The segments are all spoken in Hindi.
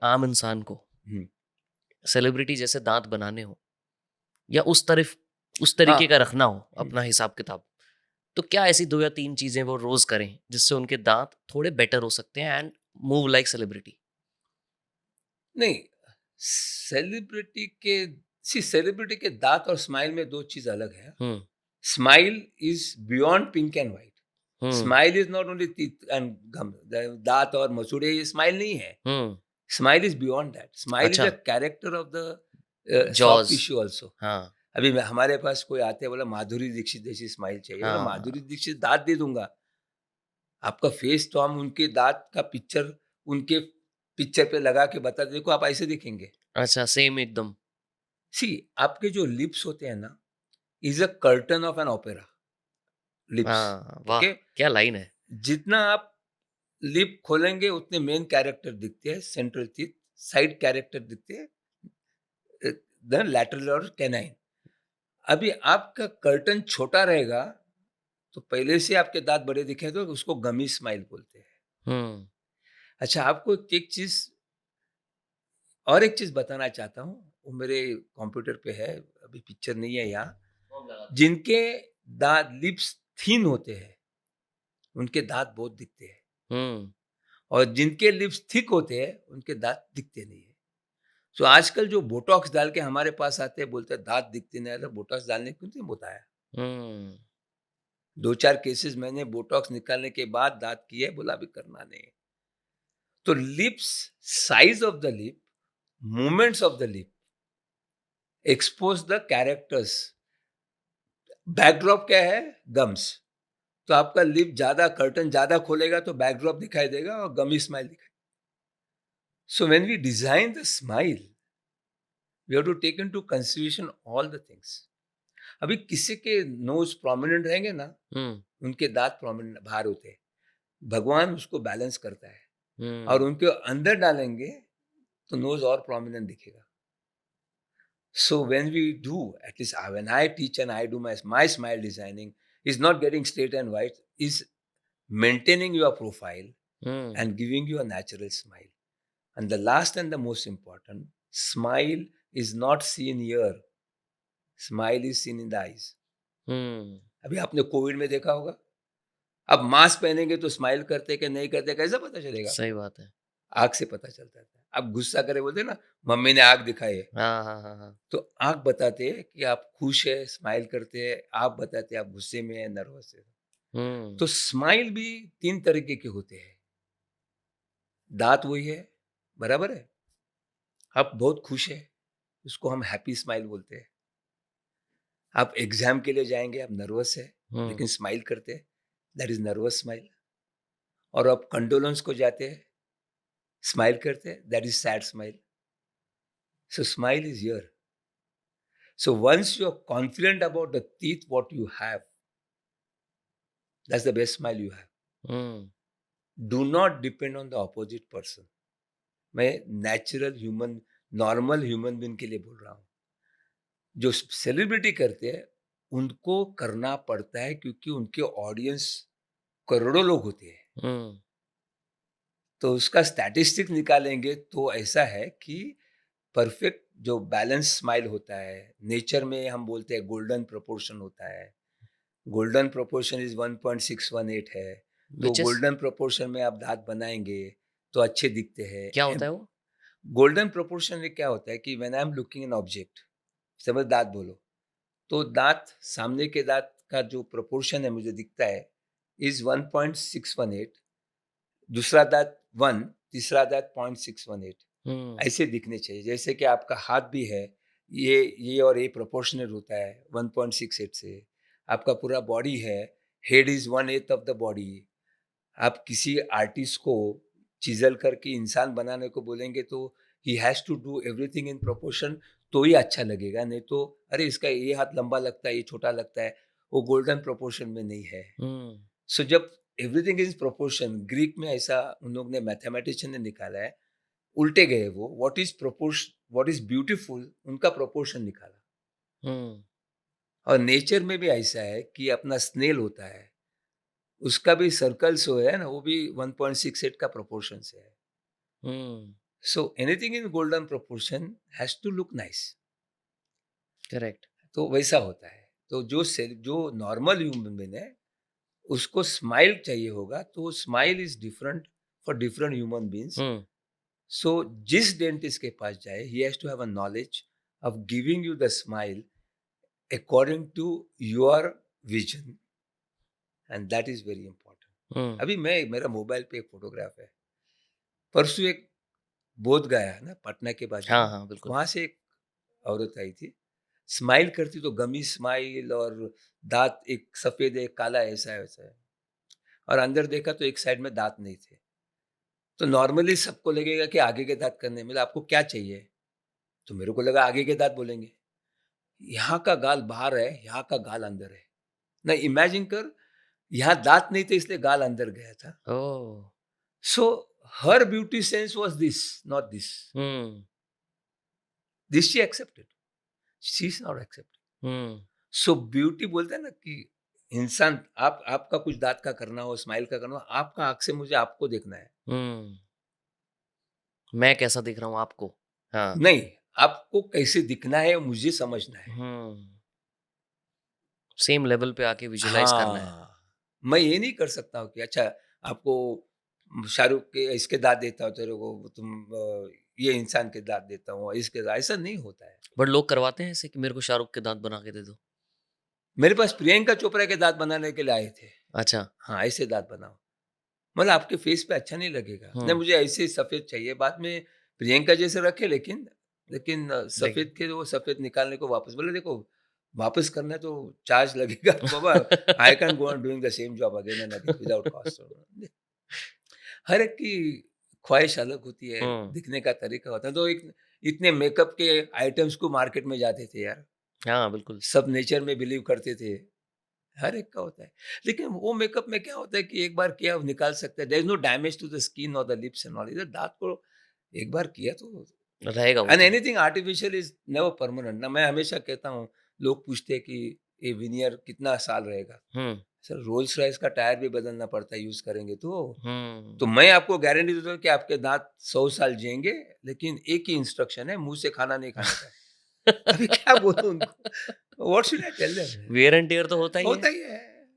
आम इंसान को हम्म, सेलिब्रिटी जैसे दांत बनाने हो या उस हाँ। तरीके का रखना हो हम्म, अपना हिसाब किताब, तो क्या ऐसी 2 या 3 चीजें वो रोज करें जिससे उनके दांत थोड़े बेटर हो सकते हैं एंड मूव लाइक सेलिब्रिटी? नहीं, सेलिब्रिटी के सेलिब्रिटी के दांत और स्माइल में दो चीज अलग है। हुँ, smile is beyond pink and white. हुँ, smile is not only teeth and gum. दांत और मसूड़े ये स्माइल नहीं है। हुँ। Smile is beyond that. Smile is अच्छा, a character of the soft jaws. Tissue also. हाँ, अभी हमारे पास कोई आते हैं बोला माधुरी दीक्षित जैसी स्माइल चाहिए, बोला हाँ। माधुरी दीक्षित दांत दे दूंगा। आपका फेस तो हम उनके दांत का पिक्चर उनके पिक्चर पे लगा के बता दे, देखो आप ऐसे दिखेंगे। अच्छा, सेम एकदम। सी, आपके जो लिप्स होते हैं ना, is a curtain of an opera. Lips, हाँ, वाह! ओके। क्या लाइन है। जितना आप लिप खोलेंगे उतने मेन कैरेक्टर दिखते हैं, सेंट्रल टीथ, साइड कैरेक्टर दिखते हैं, द लैटरल और कैनाइन। अभी आपका कर्टन छोटा रहेगा तो पहले से आपके दांत बड़े दिखे तो उसको गमी स्माइल बोलते हैं। हुँ, अच्छा, आपको एक चीज और एक चीज बताना चाहता हूँ, वो मेरे कंप्यूटर पे है, अभी पिक्चर नहीं है यहाँ। जिनके दांत लिप्स थीन होते हैं उनके दांत बहुत दिखते हैं, हुँ, और जिनके लिप्स थिक होते हैं उनके दांत दिखते नहीं है। सो आजकल जो बोटॉक्स डाल के हमारे पास आते हैं, बोलते हैं दांत दिखते नहीं, अरे बोटॉक्स डालने क्यों नहीं बताया। हुँ, 2-4 केसेस मैंने बोटॉक्स निकालने के बाद दांत किए, बोला अभी करना नहीं है। तो lips, size of the lip, movements of the lip expose the characters. Backdrop क्या है? गम्स। तो आपका लिप ज्यादा, कर्टन ज्यादा खोलेगा तो बैकड्रॉप दिखाई देगा और गमी स्माइल दिखाई। So when we design the smile, we have to take into consideration all the things. अभी किसी के नोज प्रोमिनेंट रहेंगे ना, हुँ, उनके दांत प्रोमिनेंट बाहर होते हैं, भगवान उसको बैलेंस करता है। और हुँ। उनके अंदर डालेंगे तो नोज और प्रोमिनेंट दिखेगा। So when we do, at least when I teach and I do my smile designing, is not getting straight and white, is maintaining your profile hmm, and giving you a natural smile. And the last and the most important, smile is not seen here. Smile is seen in the eyes. हुँ। अभी आपने कोविड में देखा होगा, अब मास्क पहनेंगे तो स्माइल करते कि नहीं करते कैसे पता चलेगा सही आपको? बात है। आँख से पता चलता था। अब गुस्सा करे बोलते हैं ना, मम्मी ने आँख दिखाई है। हाँ, हाँ, हाँ, हाँ। तो आँख बताते हैं कि आप खुश हैं, स्माइल करते हैं, आप बताते हैं आप गुस्से में हैं, नर्वस हैं। हुँ, तो स्माइल भी 3 तरीके के होते हैं। दाँत वही है, बराबर है? आप बहुत खुश हैं, उसको हम हैप्पी स्माइल बोलते हैं। आप एग्ज़ाम के लिए जाएँगे, आप नर्वस हैं, हुँ, लेकिन स्माइल करते हैं, दैट इज़ नर्वस स्माइल। और आप कंडोलेंस को जाते हैं, स्माइल करते हैं, that is sad smile. So smile is here. So once you are confident about the teeth what you have, that's the best smile you have. हुँ, do not depend on the opposite person. मैं natural human, normal human being के लिए बोल रहा हूँ। जो सेलिब्रिटी करते हैं उनको करना पड़ता है क्योंकि उनके ऑडियंस करोड़ों लोग होते हैं। हुँ, तो उसका स्टैटिस्टिक्स निकालेंगे तो ऐसा है कि परफेक्ट जो बैलेंस स्माइल होता है, नेचर में हम बोलते हैं गोल्डन प्रोपोर्शन होता है। गोल्डन प्रोपोर्शन इज 1.618 है। तो व्हिच इज़ गोल्डन प्रोपोर्शन में आप दांत बनाएंगे तो अच्छे दिखते क्या हैं। होता है वो? गोल्डन प्रोपोर्शन में क्या होता है कि when I am looking an object, समझ दांत बोलो, तो दांत, सामने के दांत का जो प्रोपोर्शन है मुझे दिखता है इज 1.618, दूसरा दांत 1, तीसरा दांत 0.618। हुँ, ऐसे दिखने चाहिए। जैसे कि आपका हाथ भी है, ये और ये प्रोपोर्शनल होता है 1.68 से। आपका पूरा बॉडी है, head is 1/8 of the body. आप किसी आर्टिस्ट को चिज़ल करके इंसान बनाने को बोलेंगे तो he has to do everything in proportion, तो ही अच्छा लगेगा, नहीं तो अरे इसका ये हाथ लंबा लगता है, ये छोटा लगता है, वो गोल्डन प्रोपोर्शन में नहीं है। हुँ, सो जब एवरीथिंग इज प्रोपोर्शन, ग्रीक में ऐसा उन लोग ने, मैथमेटिशियन ने निकाला है, उल्टे गए वो, व्हाट इज ब्यूटीफुल उनका प्रोपोर्शन निकाला। हुँ, और नेचर में भी ऐसा है कि अपना स्नेल होता है, उसका भी सर्कल जो है ना वो भी 1.68 का प्रोपोर्शन से है। हुँ। So anything in golden proportion has to look nice. Correct. तो वैसा होता है। तो जो नॉर्मल ह्यूमन बीइंग है, उसको स्माइल चाहिए होगा, तो smile is different for different human beings. हुँ, सो जिस डेंटिस्ट के पास जाए, he has to have a knowledge of giving you the smile according to your vision, and that is very important. हुँ। अभी मैं मेरा मोबाइल पे एक फ़ोटोग्राफ है। परसों एक बोध गया है ना, पटना के बाजू हाँ, में, हाँ, बिल्कुल। वहाँ से एक औरत आई थी। स्माइल करती तो गमी स्माइल, और दाँत एक सफ़ेद है, एक काला है, ऐसा है, वैसा है। और अंदर देखा तो एक साइड में दाँत नहीं थे। तो नॉर्मली सबको लगेगा कि आगे के दाँत करने, मतलब आपको क्या चाहिए? तो मेरे को लगा आगे के दाँत बोलेंगे। यहाँ का गाल बाहर है, यहाँ का गाल अंदर है। ना इमेजिन कर, यहाँ दाँत नहीं थे इसलिए गाल अंदर गया था। Oh! So her beauty sense was this, not this. हुँ, this she accepted, she is not accepted. हुँ, सो ब्यूटी बोलते हैं ना कि इंसान, आप आपका कुछ दाँत का करना हो, स्माइल का करना हो, आपका आँख से मुझे आपको देखना है। हुँ। मैं कैसा दिख रहा हूँ आपको? हाँ। नहीं, आपको कैसे दिखना है मुझे समझना है। हुँ, सेम लेवल पे आके विजुअलाइज़ करना है। हाँ, मैं ये नहीं कर सकता हूँ कि अच्छा आपको शाहरुख के इसके दाँत देता हूँ तेरे को, ये इंसान के दाँत देता हूँ, इसके दाँत, ऐसा नहीं होता है। बट लोग करवाते हैं ऐसे कि मेरे को शाहरुख के दाँत बना के दे दो। मेरे पास प्रियंका चोपड़ा के दाँत बनाने के लिए आए थे। अच्छा। हाँ, ऐसे दाँत बनाओ। मतलब आपके फेस पे अच्छा नहीं लगेगा। नहीं, हुँ, मुझे ऐसे ही सफ़ेद चाहिए। बाद में प्रियंका जैसे रखे, लेकिन लेकिन देख सफ़ेद थे तो वो सफ़ेद निकालने को वापस बोले, देखो वापस करना है तो चार्ज लगेगा। बाबा, I can't go on doing the same job again and again without cost. हर एक की ख्वाहिश अलग होती है, हुँ, दिखने का तरीका होता है। तो एक इतने मेकअप के आइटम्स को मार्केट में जाते थे यार। हाँ, बिल्कुल। सब नेचर में बिलीव करते थे। हर एक का होता है। लेकिन वो मेकअप में क्या होता है कि एक बार किया निकाल सकते हैं। There is no damage to the skin और द लिप्स एंड ऑल। इधर दाँत को एक बार किया तो, रहेगा वो एंड तो। Anything artificial is never permanent ना। मैं हमेशा कहता हूँ, लोग पूछते हैं कि ये विनियर कितना साल रहेगा? हुँ, सर, रोल्स रॉयस का टायर भी बदलना पड़ता है यूज़ करेंगे तो। तो हुँ। मैं आपको गारंटी देता हूँ कि आपके दाँत 100 साल जिएँगे, लेकिन एक ही इंस्ट्रक्शन है, मुँह से खाना नहीं खाने का है। अभी क्या बोलूँ उनको? What should I tell them? Wear and tear तो होता ही है। होता ही है।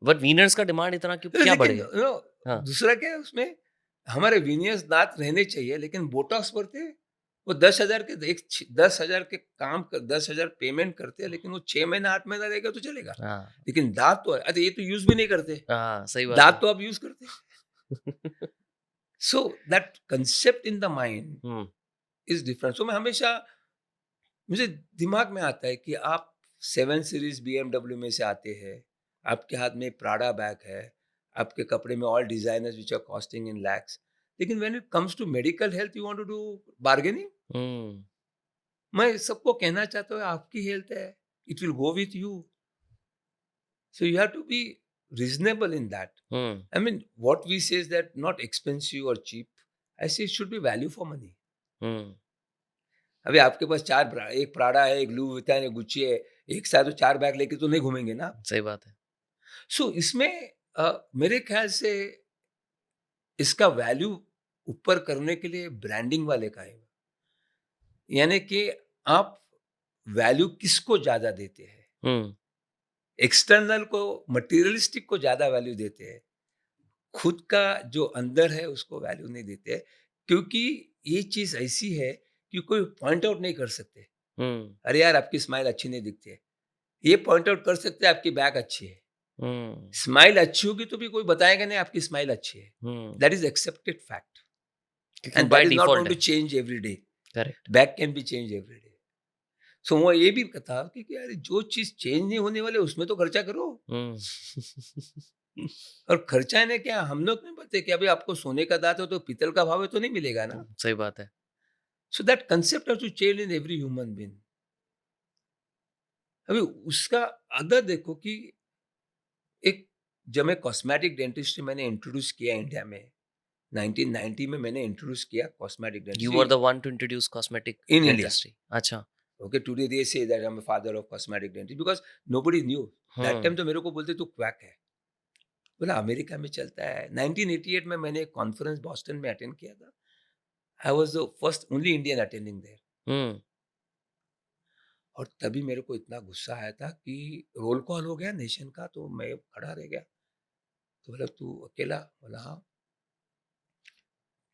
बट वीनर्स का डिमांड इतना क्यों क्या लेकिन बढ़ेगा? हाँ। दूसरा क्या है उसमें, हमारे विनियर्स दाँत रहने चाहिए, लेकिन बोटॉक्स भरते हैं, वो 10,000 के 10,000 के काम कर 10,000 पेमेंट करते हैं, लेकिन वो 6 महीना 8 महीना रहेगा तो चलेगा। हाँ, लेकिन दाँत तो अरे ये तो यूज़ भी नहीं करते, हाँ, सही बात दाँत है। तो आप यूज़ करते हैं। So that concept in the mind हुँ, इज़ डिफरेंट। सो मैं हमेशा, मुझे दिमाग में आता है कि आप 7 सीरीज़ बीएमडब्ल्यू में से आते हैं, आपके हाथ में प्राडा बैग है, आपके कपड़े में all designers which are costing in lakhs. लेकिन when it comes to medical health you want to do bargaining? हुँ, मैं सबको कहना चाहता हूँ आपकी हेल्थ है, it will go with you. So you have to be reasonable in that. हुँ, I mean what we say is that not expensive और cheap, I say it should be value for money. हुँ, अभी आपके पास 4 एक प्राडा है, एक लुई विटन है, गुच्ची है, एक साथ तो 4 बैग लेके तो नहीं घूमेंगे ना आप। सही बात है। सो इसमें मेरे ख्याल से इसका वैल्यू ऊपर करने के लिए ब्रांडिंग वाले का है। यानी कि आप वैल्यू किसको ज़्यादा देते हैं? हुँ, एक्सटर्नल को, मटेरियलिस्टिक को ज़्यादा वैल्यू देते हैं। खुद का जो अंदर है उसको वैल्यू नहीं देते हैं, क्योंकि ये चीज़ ऐसी है कि कोई पॉइंट आउट नहीं कर सकते। हुँ, अरे यार, आपकी स्माइल अच्छी नहीं दिखती है। ये पॉइंट आउट कर सकते हैं आपकी बैक अच्छी है। हुँ, स्माइल अच्छी होगी तो भी कोई बताएगा नहीं आपकी स्माइल अच्छी है। हुँ, दैट इज़ एक्सेप्टेड फैक्ट, क्योंकि वो and by that is not default going to है। Change every day. Correct. Back can be change every day. सो वो ये भी था कि यार, जो चीज़ चेंज नहीं होने वाली उसमें तो खर्चा करो। हुँ, और खर्चा ने क्या, हम लोग नहीं बोलते कि अभी आपको सोने का दाँत हो तो पीतल का भाव है तो नहीं मिलेगा ना। सही बात है। So that concept has to change in every human being. अभी उसका अदर देखो कि एक, जब मैं कॉस्मेटिक डेंटिस्ट्री मैंने इंट्रोड्यूस किया इंडिया में, 1990 में मैंने इंट्रोड्यूस किया cosmetic you dentistry were the one to introduce cosmetic in India. Dentistry. अच्छा। Okay, today they say that I'm a father of cosmetic dentistry because nobody knew. That hmm, time तो मेरे को बोलते तू क्वैक है। बोला अमेरिका में चलता है। 1988 में मैंने एक कॉन्फ्रेंस बॉस्टन में अटेंड किया था। I was the first only Indian attending there. Hmm. और तभी मेरे को इतना गुस्सा आया था कि रोल कॉल हो गया नेशन का, तो मैं खड़ा रह गया। तो बोला तू अकेला? बोला हाँ।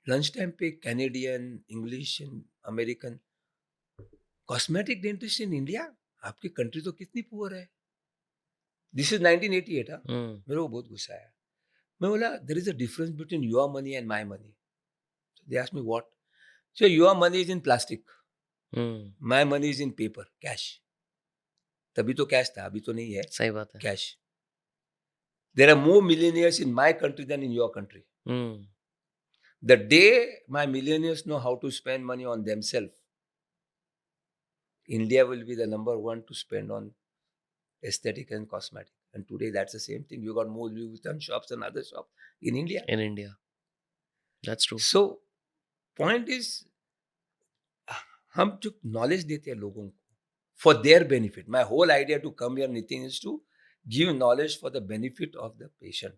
लंच टाइम पे Canadian, English, American, cosmetic dentist in India, आपकी कंट्री तो कितनी पुअर है। This is 1988। हाँ, हम्म। मेरे को बहुत गुस्सा आया। मैं बोला there is a difference between your money and my money. They asked me what? So your money is in plastic, hmm. My money is in paper, cash. तभी तो कैश था, अभी तो नहीं है सही बात है। Cash. There are more millionaires in my country than in your country. Hmm. The day my millionaires know how to spend money on themselves, India will be the number one to spend on aesthetic and cosmetic. And today that's the same thing. You got more Louis Vuitton shops and other shops in India. In India, that's true. So point is, हम जो knowledge देते हैं लोगों को for their benefit. My whole idea to come here, Nitin, is to give knowledge for the benefit of the patient.